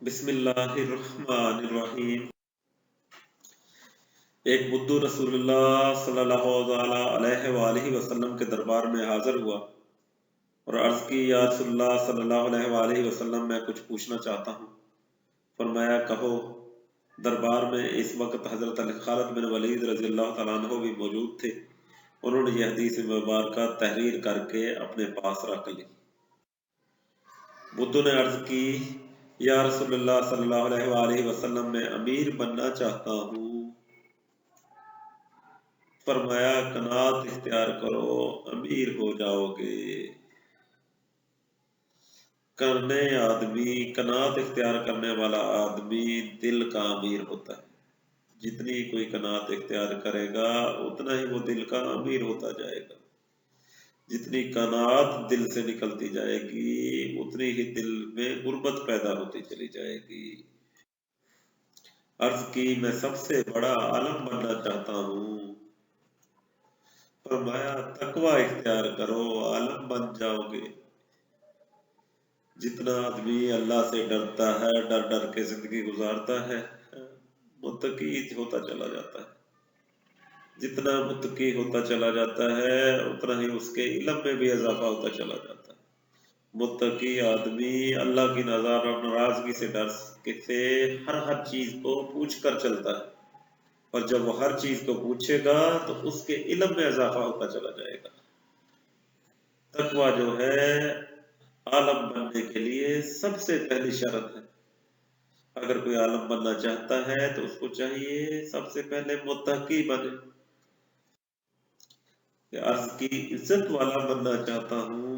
بسم اللہ الرحمن الرحیم۔ ایک بدو رسول اللہ صلی اللہ علیہ وآلہ وسلم کے دربار میں حاضر ہوا اور عرض کی، یا رسول اللہ صلی اللہ علیہ وآلہ وسلم، میں کچھ پوچھنا چاہتا ہوں۔ فرمایا، کہو۔ دربار میں اس وقت حضرت خالد بن ولید رضی اللہ تعالیٰ عنہ بھی موجود تھے۔ انہوں نے یہ حدیث مبارکہ تحریر کر کے اپنے پاس رکھ لی۔ بدو نے عرض کی، یا رسول اللہ صلی اللہ علیہ وآلہ وسلم، میں امیر بننا چاہتا ہوں۔ فرمایا، قناعت اختیار کرو، امیر ہو جاؤ گے۔ قناعت اختیار کرنے والا آدمی دل کا امیر ہوتا ہے۔ جتنی کوئی قناعت اختیار کرے گا اتنا ہی وہ دل کا امیر ہوتا جائے گا۔ جتنی قناعت دل سے نکلتی جائے گی اتنی ہی دل میں غربت پیدا ہوتی چلی جائے گی۔ عرض کی، میں سب سے بڑا عالم بننا چاہتا ہوں۔ فرمایا، تقوی اختیار کرو، عالم بن جاؤ گے۔ جتنا آدمی اللہ سے ڈرتا ہے، ڈر ڈر کے زندگی گزارتا ہے، متقی ہوتا چلا جاتا ہے۔ جتنا متقی ہوتا چلا جاتا ہے اتنا ہی اس کے علم میں بھی اضافہ ہوتا چلا جاتا ہے۔ متقی آدمی اللہ کی ناراضگی سے ڈر سے ہر چیز کو پوچھ کر چلتا ہے، اور جب وہ ہر چیز کو پوچھے گا تو اس کے علم میں اضافہ ہوتا چلا جائے گا۔ تقوی جو ہے عالم بننے کے لیے سب سے پہلی شرط ہے۔ اگر کوئی عالم بننا چاہتا ہے تو اس کو چاہیے سب سے پہلے متقی بنے۔ کہ عرض کی، عزت والا بننا چاہتا ہوں۔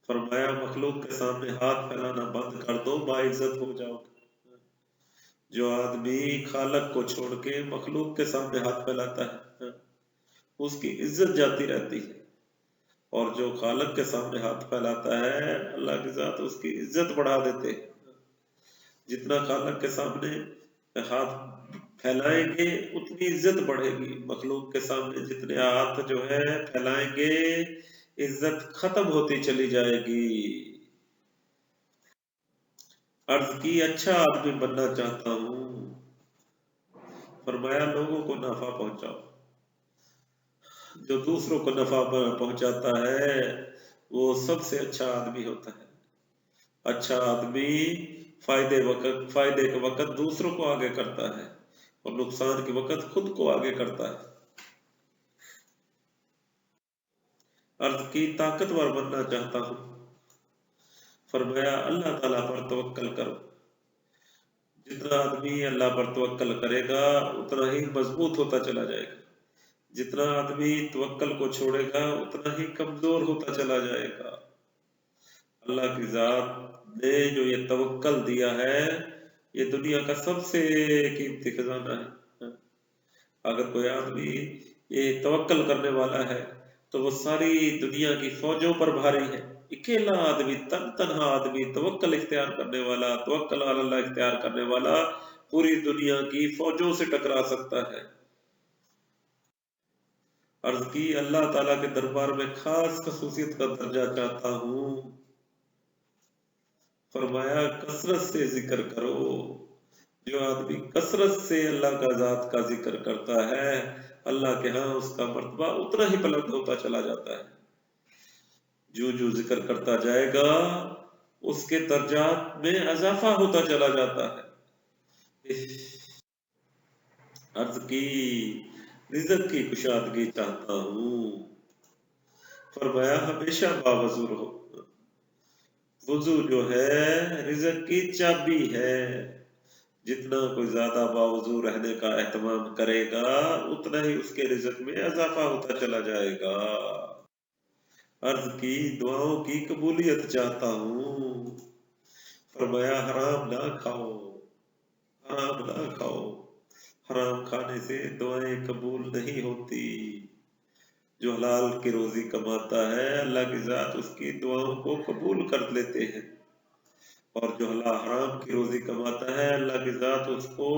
فرمایا، مخلوق کے سامنے ہاتھ پھیلانا بند کر دو، باعزت ہو جاؤ گے۔ جو آدمی خالق کو چھوڑ کے مخلوق کے سامنے ہاتھ پھیلاتا ہے اس کی عزت جاتی رہتی ہے، اور جو خالق کے سامنے ہاتھ پھیلاتا ہے اللہ کی ذات اس کی عزت بڑھا دیتے ہیں۔ جتنا خالق کے سامنے ہاتھ پھیلائیں گے اتنی عزت بڑھے گی۔ مخلوق کے سامنے جتنے ہاتھ جو ہے پھیلائیں گے عزت ختم ہوتی چلی جائے گی۔ عرض کی، اچھا آدمی بننا چاہتا ہوں۔ فرمایا، لوگوں کو نفع پہنچاؤ۔ جو دوسروں کو نفع پہنچاتا ہے وہ سب سے اچھا آدمی ہوتا ہے۔ اچھا آدمی فائدے کے وقت دوسروں کو آگے کرتا ہے اور نقصان کے وقت خود کو آگے کرتا ہے۔ عرض کی، طاقتور بننا چاہتا ہوں۔ فرمایا، اللہ تعالیٰ پر توکل کرو۔ جتنا آدمی اللہ پر توکل کرے گا اتنا ہی مضبوط ہوتا چلا جائے گا۔ جتنا آدمی توکل کو چھوڑے گا اتنا ہی کمزور ہوتا چلا جائے گا۔ اللہ کی ذات نے جو یہ توکل دیا ہے یہ دنیا کا سب سے قیمتی خزانہ ہے۔ اگر کوئی آدمی یہ توکل کرنے والا ہے تو وہ ساری دنیا کی فوجوں پر بھاری ہے۔ اکیلا آدمی، تنہا آدمی توکل اختیار کرنے والا، توکل علی اللہ اختیار کرنے والا پوری دنیا کی فوجوں سے ٹکرا سکتا ہے۔ عرض کی، اللہ تعالیٰ کے دربار میں خاص خصوصیت کا درجہ چاہتا ہوں۔ فرمایا، کثرت سے ذکر کرو۔ جو آدمی کثرت سے اللہ کا ذات کا ذکر کرتا ہے اللہ کے ہاں اس کا مرتبہ اتنا ہی بلند ہوتا چلا جاتا ہے۔ جو ذکر کرتا جائے گا اس کے درجات میں اضافہ ہوتا چلا جاتا ہے۔ عرض کی، رزق کی کشادگی چاہتا ہوں۔ فرمایا، ہمیشہ باوضو رہو۔ وضو جو ہے رزق کی چابی ہے۔ جتنا کوئی زیادہ باوضو رہنے کا اہتمام کرے گا اتنا ہی اس کے رزق میں اضافہ ہوتا چلا جائے گا۔ عرض کی، دعاؤں کی قبولیت چاہتا ہوں۔ فرمایا، حرام نہ کھاؤ، حرام نہ کھاؤ۔ حرام کھانے سے دعائیں قبول نہیں ہوتی۔ جو حلال کی روزی کماتا ہے اللہ کی ذات اس کی دعاؤں کو قبول کر لیتے ہیں، اور جو حرام کی روزی کماتا ہے اللہ کی ذات اس کو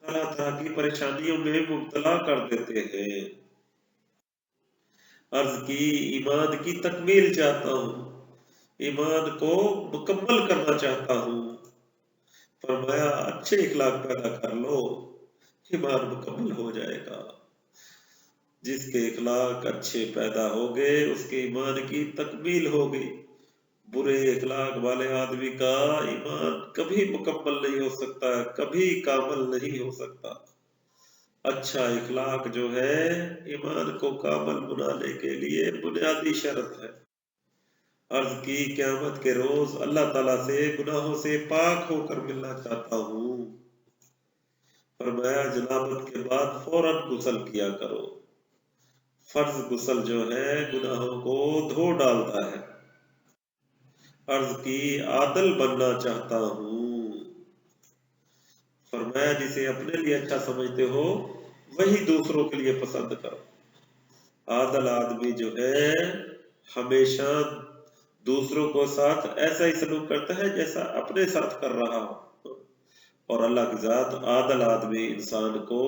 طرح طرح کی پریشانیوں میں مبتلا کر دیتے ہیں۔ عرض کی، ایمان کی تکمیل چاہتا ہوں۔ ایمان کو مکمل کرنا چاہتا ہوں۔ فرمایا اچھے اخلاق پیدا کر لو، ایمان مکمل ہو جائے گا۔ جس کے اخلاق اچھے پیدا ہو گئے اس کے ایمان کی تکمیل ہوگی۔ برے اخلاق والے آدمی کا ایمان کبھی مکمل نہیں ہو سکتا، کبھی کامل نہیں ہو سکتا۔ اچھا اخلاق جو ہے ایمان کو کامل بنانے کے لیے بنیادی شرط ہے۔ عرض کی قیامت کے روز اللہ تعالیٰ سے گناہوں سے پاک ہو کر ملنا چاہتا ہوں۔ فرمایا جنابت کے بعد فوراً غسل کیا کرو۔ فرض غسل جو ہے گناہوں کو دھو ڈالتا ہے۔ عرض کی عادل بننا چاہتا ہوں۔ فرمایا جسے اپنے لیے اچھا سمجھتے ہو وہی دوسروں کے لیے پسند کرو۔ عادل آدمی جو ہے ہمیشہ دوسروں کو ساتھ ایسا ہی سلوک کرتا ہے جیسا اپنے ساتھ کر رہا ہو، اور اللہ کی ذات عادل آدمی انسان کو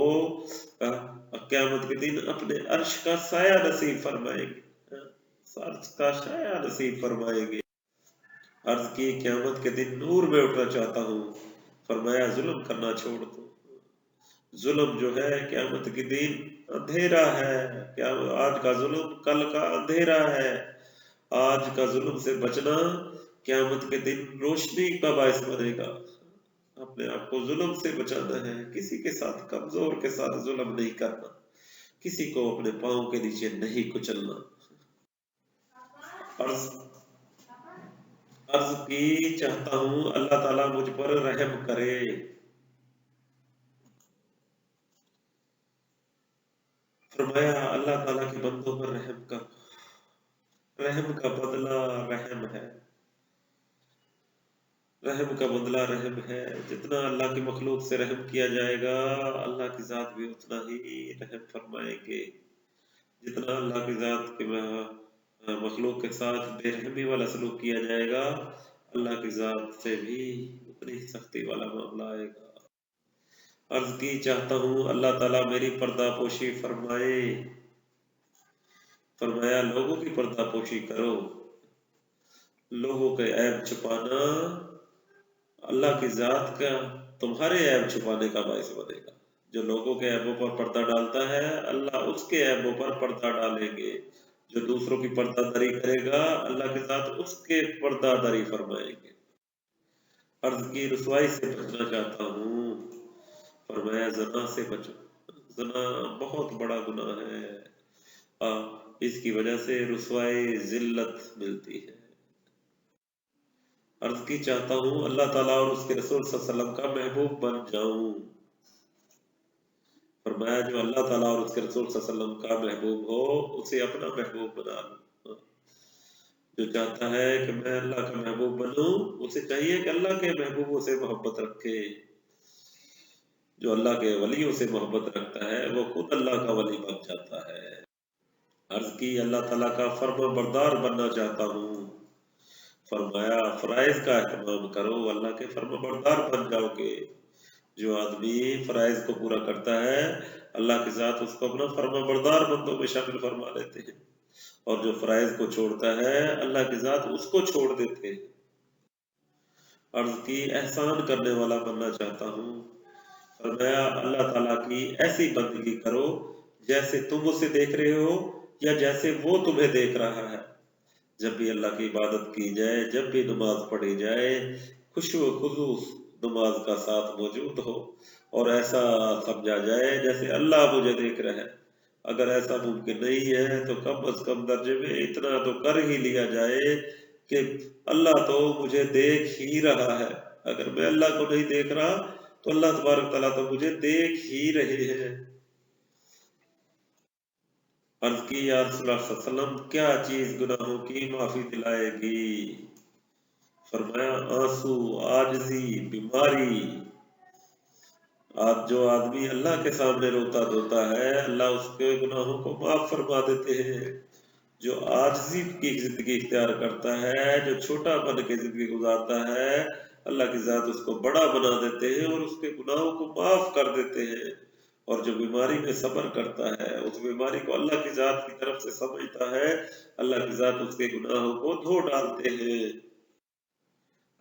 قیامت کے دن اپنے عرش کا سایہ نصیب فرمائے گے، عرش کا سایہ نصیب فرمائے گے۔ عرض کی قیامت کے دن نور میں اٹھنا چاہتا ہوں۔ فرمایا ظلم کرنا چھوڑ دو۔ ظلم جو ہے قیامت کے دن اندھیرا ہے، آج کا ظلم کل کا اندھیرا ہے۔ آج کا ظلم سے بچنا قیامت کے دن روشنی کا باعث بنے گا۔ اپنے آپ کو ظلم سے بچانا ہے، کسی کے ساتھ کمزور کے ساتھ ظلم نہیں کرنا، کسی کو اپنے پاؤں کے نیچے نہیں کچلنا۔ عرض کی چاہتا ہوں اللہ تعالیٰ مجھ پر رحم کرے۔ فرمایا اللہ تعالیٰ کے بندوں پر رحم کر، رحم کا بدلہ رحم ہے، رحم کا بدلہ رحم ہے۔ جتنا اللہ کی مخلوق سے رحم کیا جائے گا اللہ کی ذات بھی اتنا ہی رحم فرمائیں گے۔ جتنا اللہ کی ذات کے مخلوق کے ساتھ بے رحمی والا سلوک کیا جائے گا اللہ کی ذات سے بھی اتنی سختی والا معاملہ آئے گا۔ عرض کی چاہتا ہوں اللہ تعالیٰ میری پردہ پوشی فرمائے۔ فرمایا لوگوں کی پردہ پوشی کرو۔ لوگوں کے عیب چھپانا اللہ کی ذات کا تمہارے عیب چھپانے کا باعث بنے گا۔ جو لوگوں کے عیبوں پر پردہ ڈالتا ہے اللہ اس کے عیبوں پر پردہ ڈالیں گے۔ جو دوسروں کی پردہ داری کرے گا اللہ کے ذات اس کے پردہ داری فرمائیں گے۔ عرض کی رسوائی سے بچنا چاہتا ہوں۔ فرمایا زنا سے بچو۔ زنا بہت بڑا گناہ ہے، اس کی وجہ سے رسوائی ذلت ملتی ہے۔ عرض کی چاہتا ہوں اللہ تعالیٰ اور اس کے رسول صلی اللہ علیہ وسلم کا محبوب بن جاؤں۔ فرمایا جو اللہ تعالیٰ اور اس کے رسول صلی اللہ علیہ وسلم کا محبوب ہو اسے اپنا محبوب بنا لو۔ جو چاہتا ہے کہ میں اللہ کا محبوب بنوں اسے چاہیے کہ اللہ کے محبوبوں سے محبت رکھے۔ جو اللہ کے ولیوں سے محبت رکھتا ہے وہ خود اللہ کا ولی بن جاتا ہے۔ عرض کی اللہ تعالیٰ کا فرما بردار بننا چاہتا ہوں۔ فرمایا فرائض کا اہتمام کرو، اللہ کے فرما بردار بن جاؤ گے۔ جو آدمی فرائض کو پورا کرتا ہے اللہ کی ذات اس کو اپنا فرما بردار بندوں میں شامل فرما لیتے ہیں، اور جو فرائض کو چھوڑتا ہے اللہ کی ذات اس کو چھوڑ دیتے ہیں۔ عرض کی احسان کرنے والا بننا چاہتا ہوں۔ فرمایا اللہ تعالیٰ کی ایسی بندگی کرو جیسے تم اسے دیکھ رہے ہو یا جیسے وہ تمہیں دیکھ رہا ہے۔ جب بھی اللہ کی عبادت کی جائے، جب بھی نماز پڑھی جائے، خشوع و خضوع نماز کا ساتھ موجود ہو اور ایسا سمجھا جائے جیسے اللہ مجھے دیکھ رہا ہے۔ اگر ایسا ممکن نہیں ہے تو کم از کم درجے میں اتنا تو کر ہی لیا جائے کہ اللہ تو مجھے دیکھ ہی رہا ہے۔ اگر میں اللہ کو نہیں دیکھ رہا تو اللہ تبارک تعالیٰ تو مجھے دیکھ ہی رہے ہیں۔ عرض کی یا رسول اللہ صلی اللہ علیہ وسلم کیا چیز گناہوں کی معافی دلائے گی؟ فرمایا آنسو، عاجزی، بیماری۔ آج جو آدمی اللہ کے سامنے روتا دھوتا ہے اللہ اس کے گناہوں کو معاف فرما دیتے ہیں۔ جو عاجزی کی زندگی اختیار کرتا ہے، جو چھوٹا بن کے زندگی گزارتا ہے اللہ کی ذات اس کو بڑا بنا دیتے ہیں اور اس کے گناہوں کو معاف کر دیتے ہیں۔ اور جو بیماری میں صبر کرتا ہے اس بیماری کو اللہ کی ذات کی طرف سے سمجھتا ہے اللہ کی ذات اس کے گناہوں کو دھو ڈالتے ہیں۔